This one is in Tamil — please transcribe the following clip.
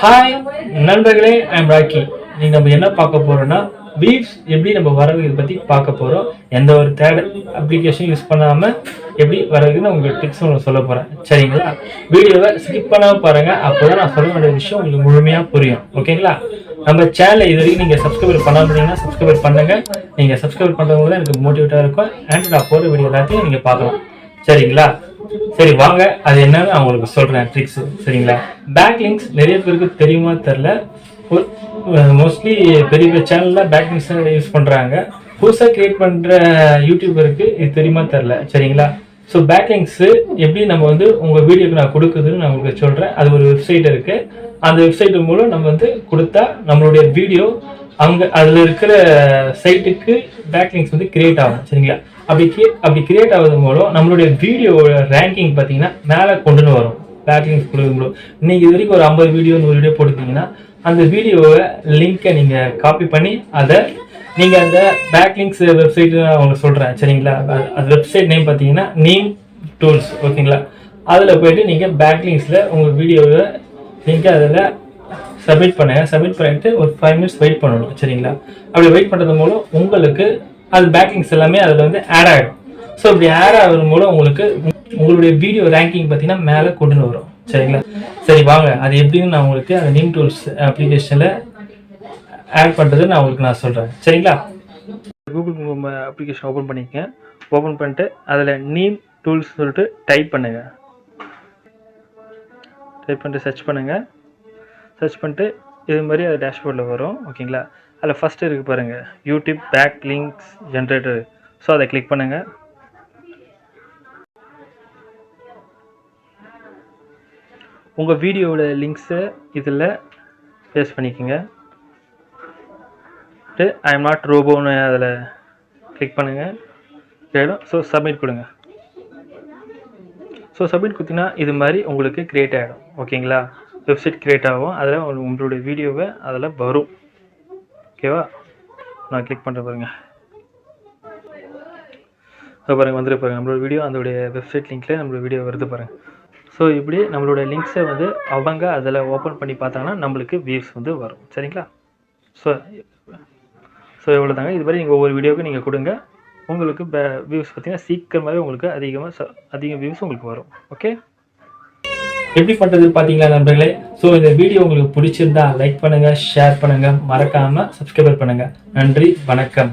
ஹாய் நண்பர்களே, ஐம் ராக்கி. நீங்க நம்ம என்ன பார்க்க போறோம்னா வீவ்ஸ் எப்படி நம்ம வரவு பத்தி பார்க்க போறோம். எந்த ஒரு தேர்ட் அப்ளிகேஷன் யூஸ் பண்ணாம எப்படி வரவுன்னு உங்களுக்கு டிப்ஸ் உங்களுக்கு சொல்ல போறேன். சரிங்களா? வீடியோவை ஸ்கிப் பண்ணாம பாருங்க. அப்போதான் நான் சொல்ல வேண்டிய விஷயம் உங்களுக்கு முழுமையா புரியும். ஓகேங்களா? நம்ம சேனலை இது வரைக்கும் நீங்க சப்ஸ்கிரைப் பண்ணாம சப்ஸ்கிரைப் பண்ணுங்க. நீங்க சப்ஸ்கிரைப் பண்றவங்க தான் எனக்கு மோட்டிவேட்டா இருக்கும். அண்ட் நான் போற வீடியோ எல்லாத்தையும் நீங்க பார்க்கலாம். சரிங்களா? சரி வாங்க, அது என்னன்னு நான் உங்களுக்கு சொல்றேன் ட்ரிக்ஸ். சரிங்களா? பேக்லிங்ஸ் நிறைய பேருக்கு தெரியுமா தெரியல. மோஸ்ட்லி பெரிய பெரிய சேனல்ல பேக்லிங்ஸ் யூஸ் பண்றாங்க. புதுசாக கிரியேட் பண்ற யூடியூபருக்கு இது தெரியுமா தெரியல. சரிங்களா? ஸோ பேக்லிங்ஸ் எப்படி நம்ம வந்து உங்க வீடியோக்கு நான் கொடுக்குதுன்னு நான் உங்களுக்கு சொல்றேன். அது ஒரு வெப்சைட் இருக்கு. அந்த வெப்சைட் மூலம் நம்ம வந்து கொடுத்தா நம்மளுடைய வீடியோ அங்க அதுல இருக்கிற சைட்டுக்கு பேக்லிங்ஸ் வந்து கிரியேட் ஆகும். சரிங்களா? அப்படி கிரியேட் ஆகுது மூலம் நம்மளுடைய வீடியோவோட ரேங்கிங் பார்த்தீங்கன்னா மேலே கொண்டுன்னு வரும். பேக்லிங்ஸ் கொடுக்கும் மூலம் இன்னைக்கு இது வரைக்கும் ஒரு 50 வீடியோ 100 வீடியோ போட்டுருந்தீங்கன்னா அந்த வீடியோவை லிங்கை நீங்க காப்பி பண்ணி அதை நீங்க அந்த பேக்லிங்ஸ் வெப்சைட் அவங்க சொல்றேன். சரிங்களா? அது வெப்சைட் நேம் பார்த்தீங்கன்னா நேம் டூல்ஸ். ஓகேங்களா? அதில் போயிட்டு நீங்க பேக்லிங்ஸ்ல உங்க வீடியோவை நீங்க அதில் சப்மிட் பண்ணுங்க. சப்மிட் பண்ணிட்டு ஒரு 5 மினிட்ஸ் வெயிட் பண்ணணும். சரிங்களா? அப்படி வெயிட் பண்ணுறது மூலம் உங்களுக்கு அது பேக்லிங்ஸ் எல்லாமே அதில் வந்து ஆட் ஆகிடும். ஸோ இப்படி ஆட் ஆகிறது மூலம் உங்களுக்கு உங்களுடைய வீடியோ ரேங்கிங் பார்த்தீங்கன்னா மேலே கொண்டு வரும். சரிங்களா? சரி வாங்க, அது எப்படின்னு நான் உங்களுக்கு அந்த நேம் டூல்ஸ் அப்ளிகேஷனில் ஆட் பண்ணுறது நான் சொல்கிறேன். சரிங்களா? கூகுள் அப்ளிகேஷன் ஓப்பன் பண்ணிக்கங்க. ஓப்பன் பண்ணிட்டு அதில் நேம் டூல்ஸ் சொல்லிட்டு டைப் பண்ணுங்க. டைப் பண்ணிட்டு சர்ச் பண்ணுங்கள். சர்ச் பண்ணிட்டு இது மாதிரி அது டேஷ்போர்டில் வரும். ஓகேங்களா? அதில் ஃபஸ்ட்டு இருக்குது பாருங்கள், யூடியூப் பேக்லிங்க்ஸ் ஜென்ரேட்டர். ஸோ அதை கிளிக் பண்ணுங்கள். உங்கள் வீடியோவோட லிங்க்ஸை இதில் பேஸ்ட் பண்ணிக்கோங்க. ஐ எம் நாட் ரோபோன்னு அதில் கிளிக் பண்ணுங்கள். கேடும். ஸோ சப்மிட் கொடுங்க. ஸோ சப்மிட் கொடுத்தீங்கன்னா இது மாதிரி உங்களுக்கு க்ரியேட் ஆகிடும். ஓகேங்களா? வெப்சைட் க்ரியேட் ஆகும். அதில் உங்களுடைய வீடியோவை அதில் வரும். ஓகேவா? நான் கிளிக் பண்ணுற பாருங்க. பாருங்கள் வந்துட்டு பாருங்கள் நம்மளோட வீடியோ அதோடைய வெப்சைட் லிங்க்லேயே நம்மளோட வீடியோ வருது பாருங்கள். ஸோ இப்படி நம்மளோட லிங்க்ஸை வந்து அவங்க அதில் ஓப்பன் பண்ணி பார்த்தாங்கன்னா நம்மளுக்கு வியூஸ் வந்து வரும். சரிங்களா? ஸோ எவ்வளோ தாங்க. இது மாதிரி நீங்கள் ஒவ்வொரு வீடியோவுக்கு நீங்கள் கொடுங்க. உங்களுக்கு வியூஸ் பார்த்தீங்கன்னா சீக்கிரமாகவே உங்களுக்கு அதிக வியூஸ் உங்களுக்கு வரும். ஓகே, எப்படி பண்ணுறது பார்த்தீங்களா நண்பர்களே? ஸோ இந்த வீடியோ உங்களுக்கு பிடிச்சிருந்தா லைக் பண்ணுங்கள், ஷேர் பண்ணுங்கள், மறக்காமல் சப்ஸ்கிரைப் பண்ணுங்கள். நன்றி, வணக்கம்.